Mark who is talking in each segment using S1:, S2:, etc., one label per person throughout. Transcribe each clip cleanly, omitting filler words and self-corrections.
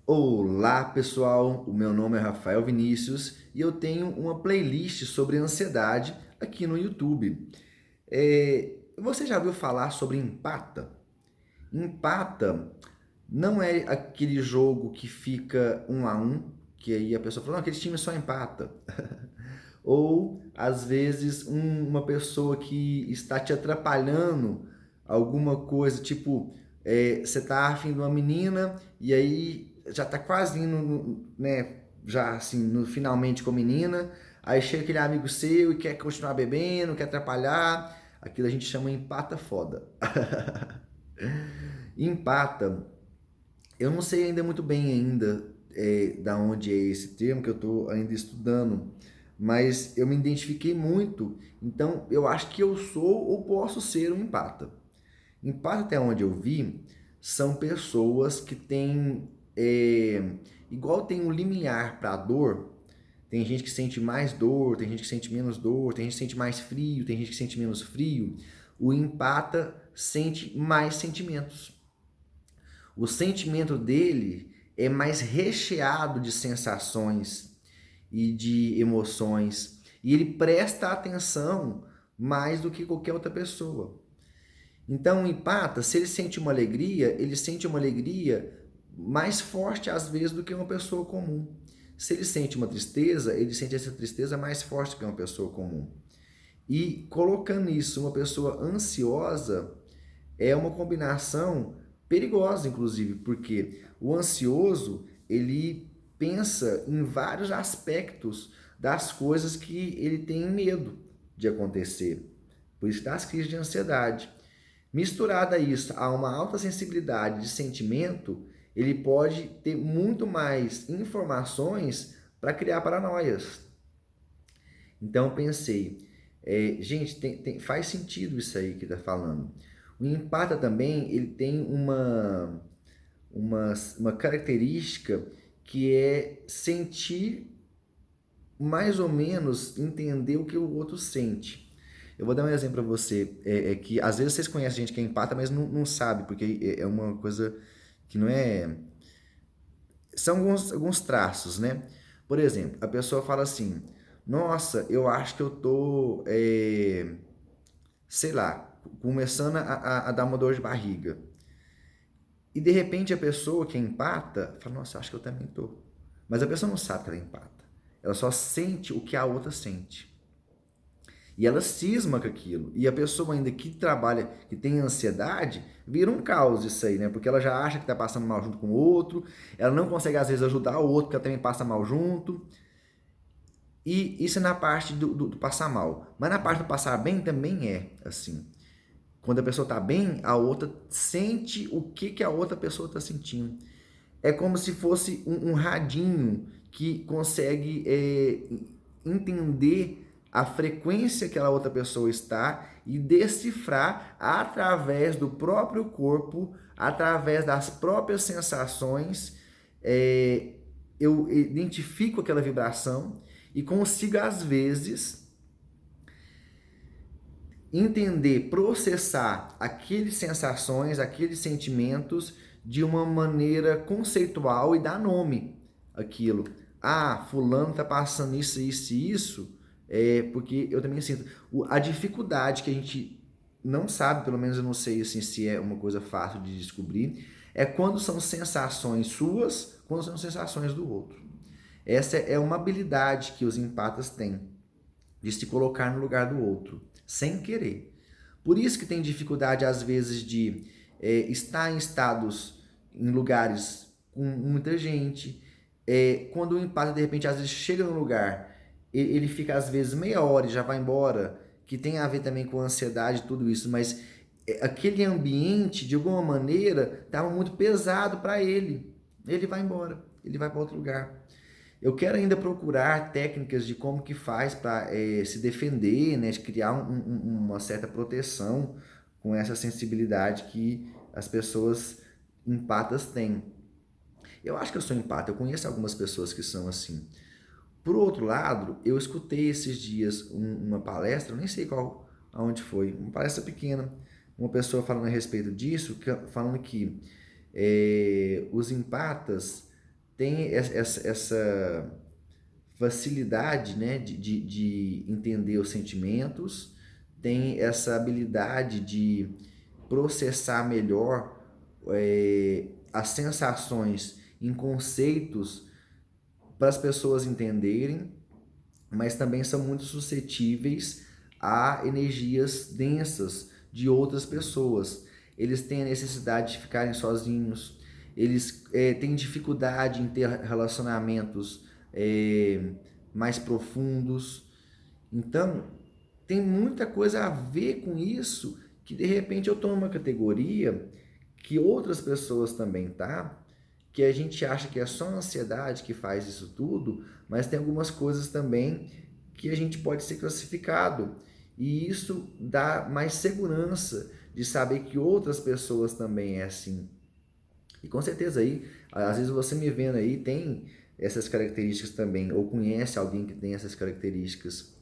S1: Olá pessoal, o meu nome é Rafael Vinícius e eu tenho uma playlist sobre ansiedade aqui no YouTube. Você já ouviu falar sobre empata? Empata não é aquele jogo que fica 1-1, que aí a pessoa fala, não, aquele time só empata. Ou às vezes uma pessoa que está te atrapalhando alguma coisa, tipo, você tá afim de uma menina e aí já tá quase indo, né, já assim, finalmente com a menina, aí chega aquele amigo seu e quer continuar bebendo, quer atrapalhar, aquilo a gente chama empata foda. Empata, eu não sei ainda muito bem ainda da onde é esse termo que eu estou ainda estudando, mas eu me identifiquei muito, então eu acho que eu sou ou posso ser um empata. Empata, até onde eu vi, são pessoas que têm, igual tem um limiar para a dor, tem gente que sente mais dor, tem gente que sente menos dor, tem gente que sente mais frio, tem gente que sente menos frio. O empata sente mais sentimentos. O sentimento dele é mais recheado de sensações e de emoções. E ele presta atenção mais do que qualquer outra pessoa. Então, o empata, se ele sente uma alegria mais forte às vezes do que uma pessoa comum. Se ele sente uma tristeza, ele sente essa tristeza mais forte do que uma pessoa comum. E colocando isso, uma pessoa ansiosa é uma combinação perigosa, inclusive, porque o ansioso, ele pensa em vários aspectos das coisas que ele tem medo de acontecer. Por isso das crises de ansiedade. Misturada a isso a uma alta sensibilidade de sentimento, ele pode ter muito mais informações para criar paranoias. Então pensei, gente, faz sentido isso aí que está falando. O empata também, ele tem uma característica que é sentir mais ou menos entender o que o outro sente. Eu vou dar um exemplo para você, que às vezes vocês conhecem gente que é empata, mas não sabe, porque é uma coisa que não é... São alguns traços, né? Por exemplo, a pessoa fala assim, nossa, eu acho que eu tô, sei lá, começando a dar uma dor de barriga. E de repente a pessoa que empata fala, nossa, acho que eu também tô. Mas a pessoa não sabe que ela empata. Ela só sente o que a outra sente. E ela cisma com aquilo. E a pessoa ainda que trabalha, que tem ansiedade, vira um caos isso aí, né? Porque ela já acha que tá passando mal junto com o outro, ela não consegue às vezes ajudar o outro que ela também passa mal junto. E isso é na parte do passar mal. Mas na parte do passar bem também é assim. Quando a pessoa está bem, a outra sente o que a outra pessoa está sentindo. É como se fosse um radinho que consegue entender a frequência que a outra pessoa está e decifrar através do próprio corpo, através das próprias sensações. Eu identifico aquela vibração e consigo, às vezes, entender, processar aquelas sensações, aqueles sentimentos de uma maneira conceitual e dar nome àquilo. Ah, fulano tá passando isso, isso e isso, porque eu também sinto. A dificuldade que a gente não sabe, pelo menos eu não sei assim, se é uma coisa fácil de descobrir, é quando são sensações suas, quando são sensações do outro. Essa é uma habilidade que os empatas têm, de se colocar no lugar do outro, sem querer. Por isso que tem dificuldade, às vezes, de estar em estados, em lugares com muita gente. Quando o empata, de repente, às vezes chega no lugar, ele fica, às vezes, meia hora e já vai embora, que tem a ver também com ansiedade e tudo isso, mas aquele ambiente, de alguma maneira, estava muito pesado para ele. Ele vai embora, ele vai para outro lugar. Eu quero ainda procurar técnicas de como que faz para se defender, né, de criar uma certa proteção com essa sensibilidade que as pessoas empatas têm. Eu acho que eu sou empata, eu conheço algumas pessoas que são assim. Por outro lado, eu escutei esses dias uma palestra, eu nem sei qual, aonde foi, uma palestra pequena, uma pessoa falando a respeito disso, falando que os empatas tem essa facilidade, né, de entender os sentimentos, tem essa habilidade de processar melhor as sensações em conceitos para as pessoas entenderem, mas também são muito suscetíveis a energias densas de outras pessoas. Eles têm a necessidade de ficarem sozinhos, eles têm dificuldade em ter relacionamentos mais profundos. Então, tem muita coisa a ver com isso, que de repente eu estou numa categoria que outras pessoas também tá, que a gente acha que é só a ansiedade que faz isso tudo, mas tem algumas coisas também que a gente pode ser classificado. E isso dá mais segurança de saber que outras pessoas também é assim. E com certeza aí, às vezes você me vendo aí tem essas características também, ou conhece alguém que tem essas características.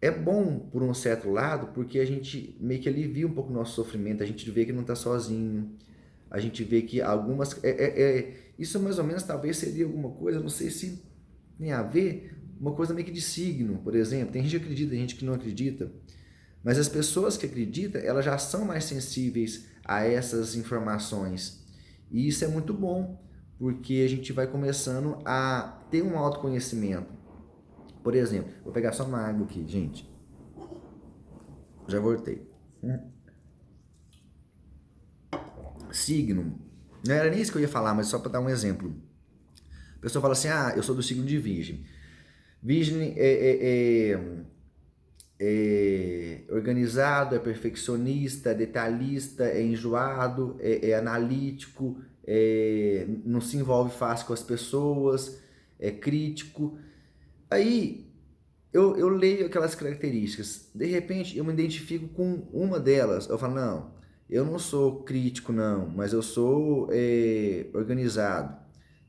S1: É bom por um certo lado, porque a gente meio que alivia um pouco o nosso sofrimento, a gente vê que não está sozinho, a gente vê que algumas. Isso mais ou menos talvez seria alguma coisa, não sei se tem a ver, uma coisa meio que de signo, por exemplo. Tem gente que acredita, tem gente que não acredita. Mas as pessoas que acreditam, elas já são mais sensíveis a essas informações. E isso é muito bom, porque a gente vai começando a ter um autoconhecimento. Por exemplo, vou pegar só uma água aqui, gente. Já voltei. Signo. Não era nem isso que eu ia falar, mas só para dar um exemplo. A pessoa fala assim: ah, eu sou do signo de Virgem. Virgem é organizado, é perfeccionista, é detalhista, é enjoado, é analítico, não se envolve fácil com as pessoas, é crítico. Aí eu leio aquelas características, de repente eu me identifico com uma delas, eu falo, não, eu não sou crítico não, mas eu sou organizado.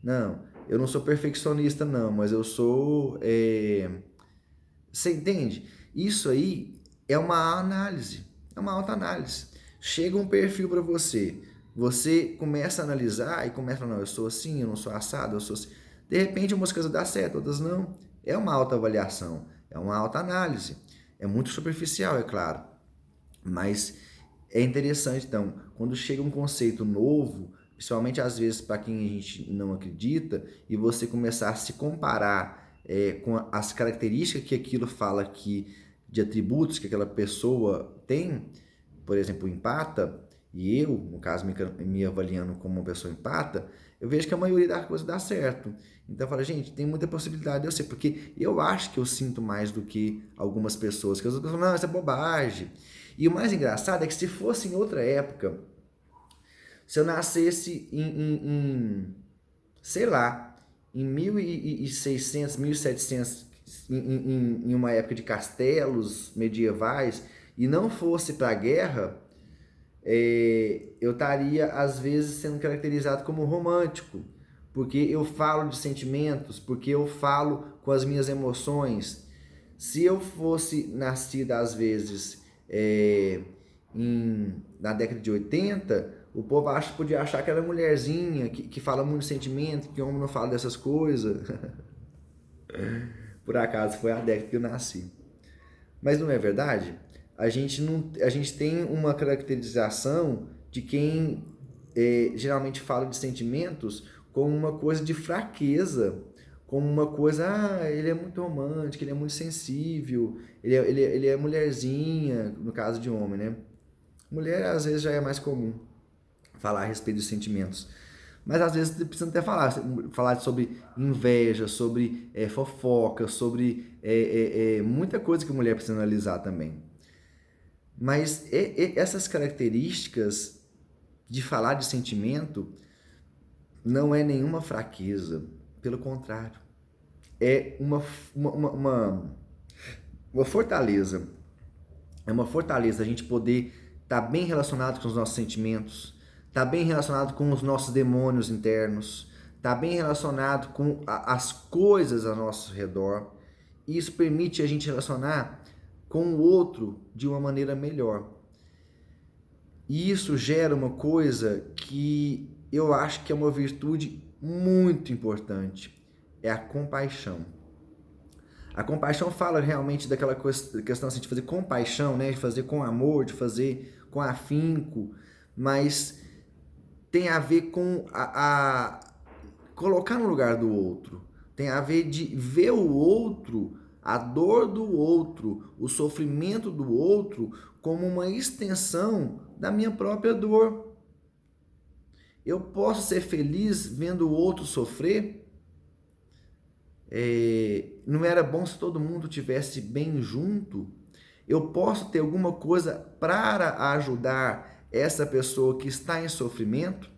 S1: Não, eu não sou perfeccionista não, mas eu sou... Você entende? Isso aí é uma análise, é uma autoanálise. Chega um perfil para você, você começa a analisar e começa a falar, não, eu sou assim, eu não sou assado, eu sou assim. De repente, umas coisas dão certo, outras não. É uma autoavaliação, é uma autoanálise. É muito superficial, é claro, mas é interessante, então, quando chega um conceito novo, principalmente às vezes para quem a gente não acredita, e você começar a se comparar com as características que aquilo fala que de atributos que aquela pessoa tem, por exemplo, empata, e eu, no caso, me avaliando como uma pessoa empata, eu vejo que a maioria das coisas dá certo. Então eu falo, gente, tem muita possibilidade de eu ser, porque eu acho que eu sinto mais do que algumas pessoas, que as outras falam, não, isso é bobagem. E o mais engraçado é que se fosse em outra época, se eu nascesse sei lá, em 1600, 1700, em uma época de castelos medievais, e não fosse para a guerra, eu estaria às vezes sendo caracterizado como romântico, porque eu falo de sentimentos, porque eu falo com as minhas emoções. Se eu fosse nascida às vezes na década de 80, o povo podia achar que era mulherzinha, que fala muito de sentimento, que homem não fala dessas coisas. Por acaso foi a década que eu nasci. Mas não é verdade? A gente tem uma caracterização de quem geralmente fala de sentimentos como uma coisa de fraqueza, como uma coisa, ele é muito romântico, ele é muito sensível, ele é mulherzinha, no caso de homem, né? Mulher às vezes já é mais comum falar a respeito dos sentimentos. Mas às vezes precisa até falar sobre inveja, sobre fofoca, sobre muita coisa que a mulher precisa analisar também. Mas essas características de falar de sentimento não é nenhuma fraqueza, pelo contrário, é uma fortaleza. É uma fortaleza a gente poder estar bem relacionado com os nossos sentimentos, estar bem relacionado com os nossos demônios internos, estar bem relacionado com as coisas ao nosso redor. Isso permite a gente relacionar com o outro de uma maneira melhor. E isso gera uma coisa que eu acho que é uma virtude muito importante, é a compaixão. A compaixão fala realmente daquela questão assim, de fazer com paixão, né? De fazer com amor, de fazer com afinco, mas tem a ver com a colocar no lugar do outro. Tem a ver de ver o outro, a dor do outro, o sofrimento do outro como uma extensão da minha própria dor. Eu posso ser feliz vendo o outro sofrer. Não era bom se todo mundo tivesse bem junto? Eu posso ter alguma coisa para ajudar essa pessoa que está em sofrimento?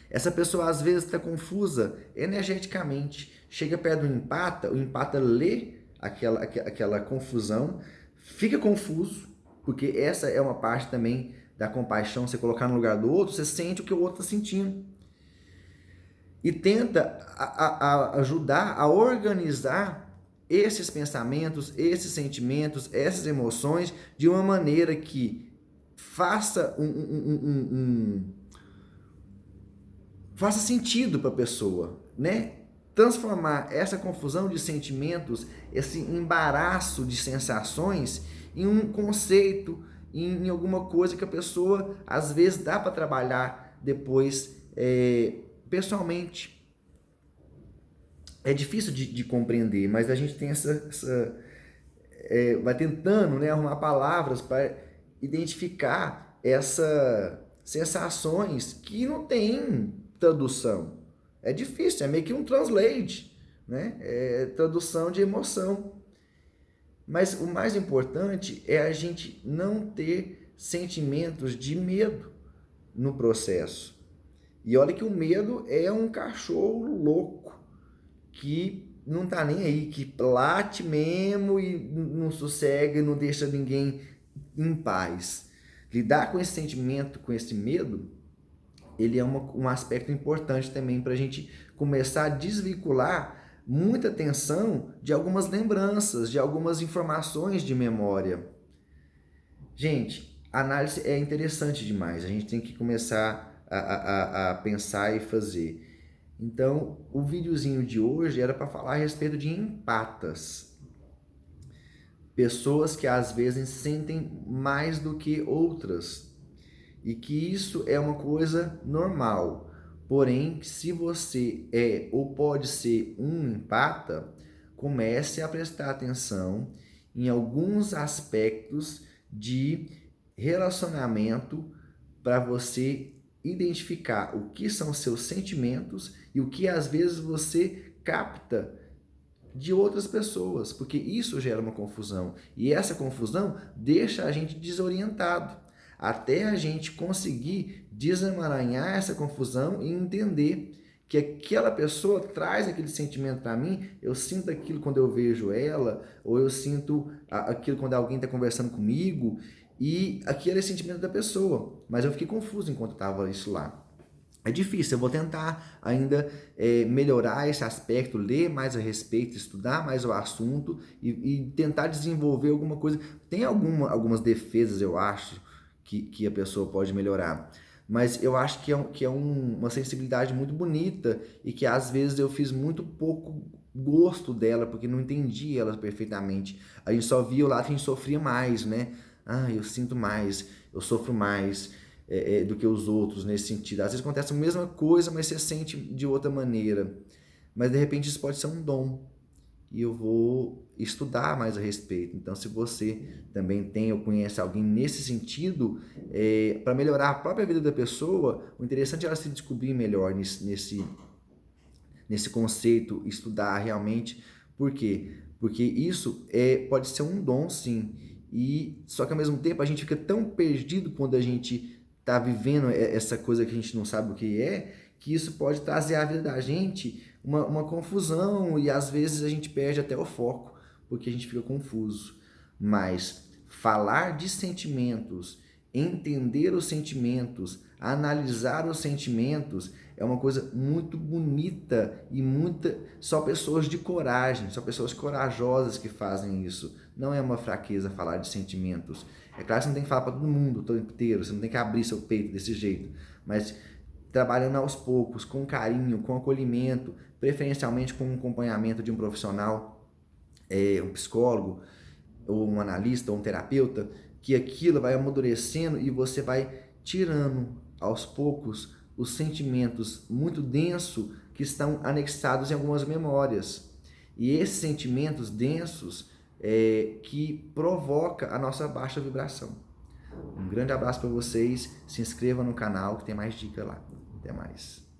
S1: Essa pessoa às vezes está confusa energeticamente. Chega perto do empata, o empata lê aquela confusão, fica confuso, porque essa é uma parte também da compaixão, você colocar no lugar do outro, você sente o que o outro está sentindo. E tenta ajudar a organizar esses pensamentos, esses sentimentos, essas emoções de uma maneira que faça faça sentido para a pessoa, né? Transformar essa confusão de sentimentos, esse embaraço de sensações em um conceito, em alguma coisa que a pessoa às vezes dá para trabalhar depois pessoalmente. É difícil de compreender, mas a gente tem vai tentando, né, arrumar palavras para identificar essas sensações que não tem tradução. É difícil, é meio que um translate, né? É tradução de emoção. Mas o mais importante é a gente não ter sentimentos de medo no processo. E olha que o medo é um cachorro louco que não tá nem aí, que late mesmo e não sossega e não deixa ninguém em paz. Lidar com esse sentimento, com esse medo, ele é um aspecto importante também para a gente começar a desvincular muita tensão de algumas lembranças, de algumas informações de memória. Gente, a análise é interessante demais, a gente tem que começar a pensar e fazer. Então, o videozinho de hoje era para falar a respeito de empatas. Pessoas que às vezes sentem mais do que outras. E que isso é uma coisa normal. Porém, se você é ou pode ser um empata, comece a prestar atenção em alguns aspectos de relacionamento para você identificar o que são seus sentimentos e o que às vezes você capta de outras pessoas, porque isso gera uma confusão e essa confusão deixa a gente desorientado, até a gente conseguir desemaranhar essa confusão e entender que aquela pessoa traz aquele sentimento para mim, eu sinto aquilo quando eu vejo ela, ou eu sinto aquilo quando alguém está conversando comigo, e aquele é o sentimento da pessoa, mas eu fiquei confuso enquanto estava isso lá. É difícil, eu vou tentar ainda melhorar esse aspecto, ler mais a respeito, estudar mais o assunto e tentar desenvolver alguma coisa. Tem algumas defesas, eu acho, que a pessoa pode melhorar. Mas eu acho que é uma sensibilidade muito bonita e que às vezes eu fiz muito pouco gosto dela, porque não entendi ela perfeitamente. A gente só via o lado que a gente sofria mais, né? Ah, eu sinto mais, eu sofro mais do que os outros nesse sentido. Às vezes acontece a mesma coisa, mas você sente de outra maneira. Mas de repente isso pode ser um dom. E eu vou estudar mais a respeito. Então, se você também tem ou conhece alguém nesse sentido, para melhorar a própria vida da pessoa, o interessante é ela se descobrir melhor nesse conceito, estudar realmente. Por quê? Porque isso pode ser um dom, sim. E só que ao mesmo tempo a gente fica tão perdido quando a gente está vivendo essa coisa que a gente não sabe o que isso pode trazer à vida da gente uma confusão e às vezes a gente perde até o foco, porque a gente fica confuso. Mas falar de sentimentos, entender os sentimentos, analisar os sentimentos é uma coisa muito bonita e só pessoas de coragem, só pessoas corajosas que fazem isso. Não é uma fraqueza falar de sentimentos. É claro que você não tem que falar para todo mundo, todo inteiro, você não tem que abrir seu peito desse jeito, mas trabalhando aos poucos, com carinho, com acolhimento, preferencialmente com um acompanhamento de um profissional, um psicólogo, ou um analista, ou um terapeuta, que aquilo vai amadurecendo e você vai tirando aos poucos os sentimentos muito densos que estão anexados em algumas memórias. E esses sentimentos densos que provoca a nossa baixa vibração. Um grande abraço para vocês, se inscreva no canal que tem mais dica lá. Até mais.